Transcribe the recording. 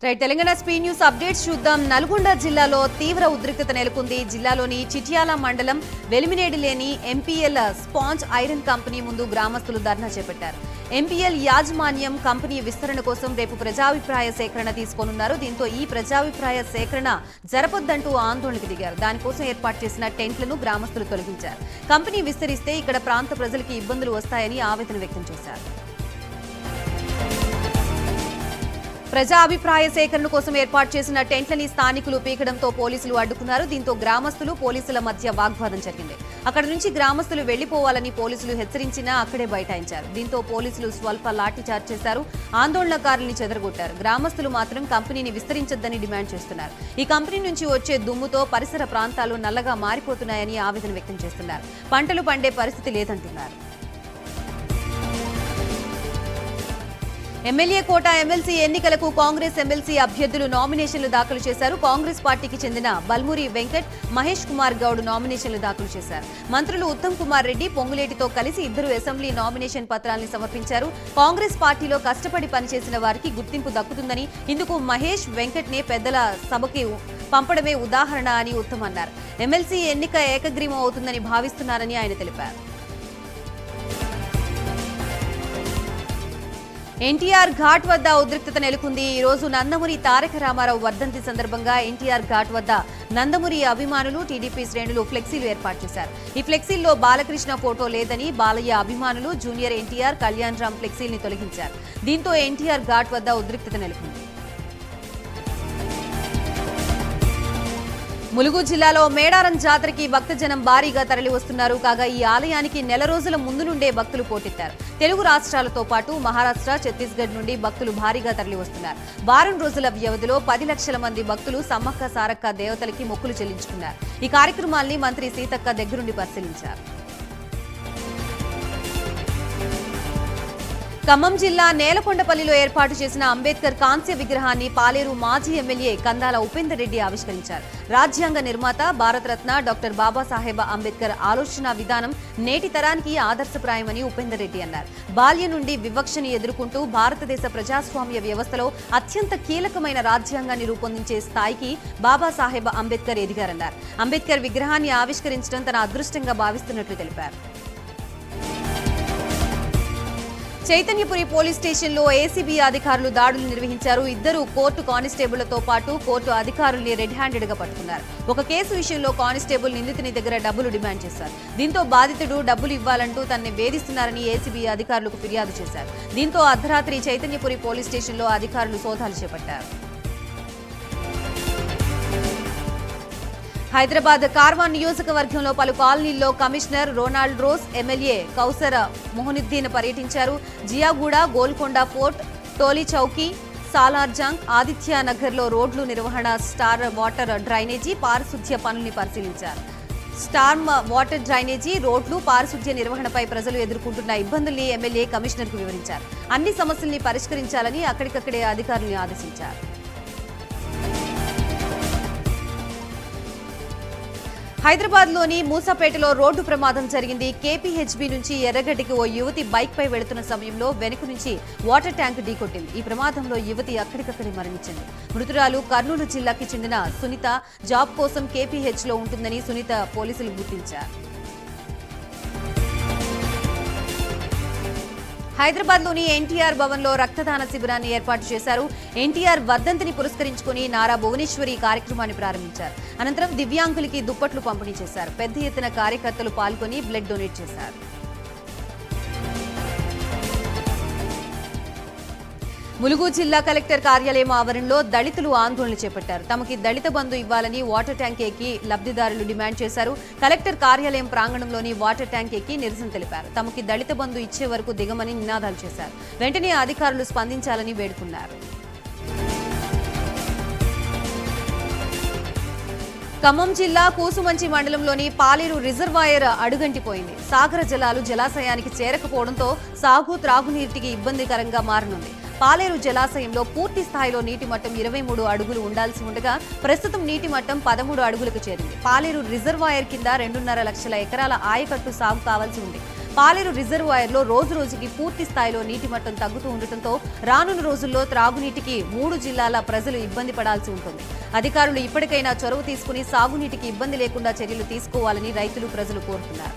Telangana స్పీ news updates చూద్దాం. నల్గొండ జిల్లాలో తీవ్ర ఉద్రిక్తత నెలకొంది. జిల్లాలోని చిట్యాల మండలం వెలిమినేడి లేని ఎంపీఎల్ స్పాంజ్ ఐరన్ కంపెనీ ముందు గ్రామస్తులు ధర్నా చేపట్టారు. ఎంపీఎల్ యాజమాన్యం కంపెనీ విస్తరణ కోసం రేపు ప్రజాభిప్రాయ సేకరణ తీసుకోనున్నారు. దీంతో ఈ ప్రజాభిప్రాయ సేకరణ జరపొద్దంటూ ఆందోళనకు దిగారు. దానికోసం ఏర్పాటు చేసిన టెంట్లను గ్రామస్తులు తొలగించారు. కంపెనీ విస్తరిస్తే ఇక్కడ ప్రాంత ప్రజలకు ఇబ్బందులు వస్తాయని ఆవేదన వ్యక్తం చేశారు. ప్రజా అభిప్రాయ సేకరణ కోసం ఏర్పాటు చేసిన టెంట్లని స్థానికులు పీకడంతో పోలీసులు అడ్డుకున్నారు. దీంతో గ్రామస్తులు పోలీసుల మధ్య వాగ్వాదం జరిగింది. అక్కడి నుంచి గ్రామస్తులు వెళ్లిపోవాలని పోలీసులు హెచ్చరించినా అక్కడే బైఠాయించారు. దీంతో పోలీసులు స్వల్ప లాఠీచార్జ్ చేశారు. ఆందోళనకారుల్ని చెదరగొట్టారు. గ్రామస్తులు మాత్రం కంపెనీని విస్తరించొద్దని డిమాండ్ చేస్తున్నారు. ఈ కంపెనీ నుంచి వచ్చే దుమ్ముతో పరిసర ప్రాంతాలు నల్లగా మారిపోతున్నాయని ఆవేదన వ్యక్తం చేస్తున్నారు. పంటలు పండే పరిస్థితి లేదంటున్నారు. ఎమ్మెల్యే కోట ఎమ్మెల్సీ ఎన్నికలకు కాంగ్రెస్ ఎమ్మెల్సీ అభ్యర్థులు నామినేషన్లు దాఖలు చేశారు. కాంగ్రెస్ పార్టీకి చెందిన బల్మూరి వెంకట్, మహేష్ కుమార్ గౌడ్ నామినేషన్లు దాఖలు చేశారు. మంత్రులు ఉత్తమ్ కుమార్ రెడ్డి, పొంగులేటితో కలిసి ఇద్దరు అసెంబ్లీ నామినేషన్ పత్రాలను సమర్పించారు. కాంగ్రెస్ పార్టీలో కష్టపడి పనిచేసిన వారికి గుర్తింపు దక్కుతుందని, ఇందుకు మహేష్, వెంకట్ నే పెద్దల సభకి పంపడమే ఉదాహరణ అని ఉత్తమ్ అన్నారు. ఎమ్మెల్సీ ఎన్నిక ఏకగ్రీవం అవుతుందని భావిస్తున్నారని ఆయన తెలిపారు. ఎన్టీఆర్ ఘాట్ వద్ద ఉద్రిక్తత నెలకొంది. ఈ రోజు నందమూరి తారక రామారావు వర్ధంతి సందర్భంగా ఎన్టీఆర్ ఘాట్ వద్ద నందమూరి అభిమానులు, టీడీపీ శ్రేణులు ఫ్లెక్సీలు ఏర్పాటు చేశారు. ఈ ఫ్లెక్సీల్లో బాలకృష్ణ ఫోటో లేదని బాలయ్య అభిమానులు జూనియర్ ఎన్టీఆర్, కళ్యాణ్ రామ్ ఫ్లెక్సీల్ని తొలగించారు. దీంతో ఎన్టీఆర్ ఘాట్ వద్ద ఉద్రిక్తత నెలకొంది. ములుగు జిల్లాలో మేడారం జాతరకి భక్తజనం భారీగా తరలి వస్తున్నారు. కాగా ఈ ఆలయానికి నెల రోజుల ముందు నుండే భక్తులు పోటెత్తారు. తెలుగు రాష్ట్రాలతో పాటు మహారాష్ట్ర, ఛత్తీస్గఢ్ నుండి భక్తులు భారీగా తరలి వస్తున్నారు. వారం రోజుల వ్యవధిలో 10 లక్షల మంది భక్తులు సమ్మక్క సారక్క దేవతలకి మొక్కులు చెల్లించుకున్నారు. ఈ కార్యక్రమాల్ని మంత్రి సీతక్క దగ్గరుండి పరిశీలించారు. ఖమ్మం జిల్లా నేలకొండపల్లిలో ఏర్పాటు చేసిన అంబేద్కర్ కాంస్య విగ్రహాన్ని పాలేరు మాజీ ఎమ్మెల్యే కందాల ఉపేందర్ రెడ్డి ఆవిష్కరించారు. రాజ్యాంగ నిర్మాత, భారతరత్న డాక్టర్ బాబాసాహెబ్ అంబేద్కర్ ఆలోచన విధానం నేటి తరానికి ఆదర్శప్రాయమని ఉపేందర్ రెడ్డి అన్నారు. బాల్యం నుండి వివక్షని ఎదుర్కొంటూ భారతదేశ ప్రజాస్వామ్య వ్యవస్థలో అత్యంత కీలకమైన రాజ్యాంగాన్ని రూపొందించే స్థాయికి బాబాసాహెబ్ అంబేద్కర్ ఎదిగారన్నారు. అంబేద్కర్ విగ్రహాన్ని ఆవిష్కరించడం తన అదృష్టంగా భావిస్తున్నట్లు తెలిపారు. చైతన్యపురి పోలీస్ స్టేషన్లో ఏసీబీ అధికారులు దాడులు నిర్వహించారు. ఇద్దరు కోర్టు కానిస్టేబుళ్లతో పాటు కోర్టు అధికారుల్ని రెడ్ హ్యాండెడ్ గా పట్టుకున్నారు. ఒక కేసు విషయంలో కానిస్టేబుల్ నిందితుని దగ్గర డబ్బులు డిమాండ్ చేశారు. దీంతో బాధితుడు డబ్బులు ఇవ్వాలంటూ తనని వేధిస్తున్నారని ఏసీబీ అధికారులకు ఫిర్యాదు చేశారు. దీంతో అర్ధరాత్రి చైతన్యపురి పోలీస్ స్టేషన్లో అధికారులు సోదాలు చేపట్టారు. హైదరాబాద్ కార్వాన్ నియోజకవర్గంలో పలు కాలనీల్లో commissioner Ronald Ross, MLA Kausar Mohiuddin పర్యటించారు. జియాగూడ, గోల్కొండ ఫోర్ట్, టోలీ చౌకీ, సాలార్జంగ్, ఆదిత్య నగర్లో రోడ్లు నిర్వహణ, స్టార్ వాటర్ డ్రైనేజీ, పారిశుధ్య పనుల్ని పరిశీలించారు. స్టార్మ్ వాటర్ డ్రైనేజీ, రోడ్లు, పారిశుధ్య నిర్వహణపై ప్రజలు ఎదుర్కొంటున్న ఇబ్బందుల్ని ఎమ్మెల్యే కమిషనర్కు వివరించారు. అన్ని సమస్యల్ని పరిష్కరించాలని అక్కడికక్కడే అధికారుల్ని ఆదేశించారు. హైదరాబాద్లోని మూసాపేటలో రోడ్డు ప్రమాదం జరిగింది. కేపీహెచ్బీ నుంచి ఎర్రగడ్డికి ఓ యువతి బైక్ పై వెళుతున్న సమయంలో వెనుక నుంచి వాటర్ ట్యాంక్ ఢీకొట్టింది. ఈ ప్రమాదంలో యువతి అక్కడికక్కడే మరణించింది. మృతురాలు కర్నూలు జిల్లాకి చెందిన సునీత. జాబ్ కోసం కేపీహెచ్లో ఉంటుందని సునీత పోలీసులు గుర్తించారు. హైదరాబాద్లోని ఎన్టీఆర్ భవన్లో రక్తదాన శిబిరాన్ని ఏర్పాటు చేశారు. ఎన్టీఆర్ వర్ధంతిని పురస్కరించుకుని నారా భువనేశ్వరి కార్యక్రమాన్ని ప్రారంభించారు. అనంతరం దివ్యాంగులకి దుప్పట్లు పంపిణీ చేశారు. పెద్ద ఎత్తున కార్యకర్తలు పాల్గొని బ్లడ్ డొనేట్ చేశారు. ములుగు జిల్లా కలెక్టర్ కార్యాలయం ఆవరణలో దళితులు ఆందోళన చేపట్టారు. తమకి దళిత బంధు ఇవ్వాలని వాటర్ ట్యాంక్ ఎక్కి లబ్ధిదారులు డిమాండ్ చేశారు. కలెక్టర్ కార్యాలయం ప్రాంగణంలోని వాటర్ ట్యాంక్ ఎక్కి నిరసన తెలిపారు. తమకి దళిత బంధు ఇచ్చే వరకు దిగమని నినాదాలు చేశారు. వెంటనే అధికారులు స్పందించాలని వేడుకున్నారు. ఖమ్మం జిల్లా కూసుమంచి మండలంలోని పాలేరు రిజర్వాయర్ అడుగంటిపోయింది. సాగర జలాలు జలాశయానికి చేరకపోవడంతో సాగు, త్రాగునీటికి ఇబ్బందికరంగా మారనుంది. పాలేరు జలాశయంలో పూర్తి స్థాయిలో నీటి మట్టం 23 అడుగులు ఉండాల్సి ఉండగా ప్రస్తుతం నీటి మట్టం 13 అడుగులకు చేరింది. పాలేరు రిజర్వాయర్ కింద 2.5 లక్షల ఎకరాల ఆయకట్టు సాగు కావాల్సి ఉంది. పాలేరు రిజర్వాయర్లో రోజు రోజుకి పూర్తి స్థాయిలో నీటి మట్టం తగ్గుతూ ఉండటంతో రానున్న రోజుల్లో త్రాగునీటికి 3 జిల్లాల ప్రజలు ఇబ్బంది పడాల్సి ఉంటుంది. అధికారులు ఇప్పటికైనా చొరవ తీసుకుని సాగునీటికి ఇబ్బంది లేకుండా చర్యలు తీసుకోవాలని రైతులు, ప్రజలు కోరుతున్నారు.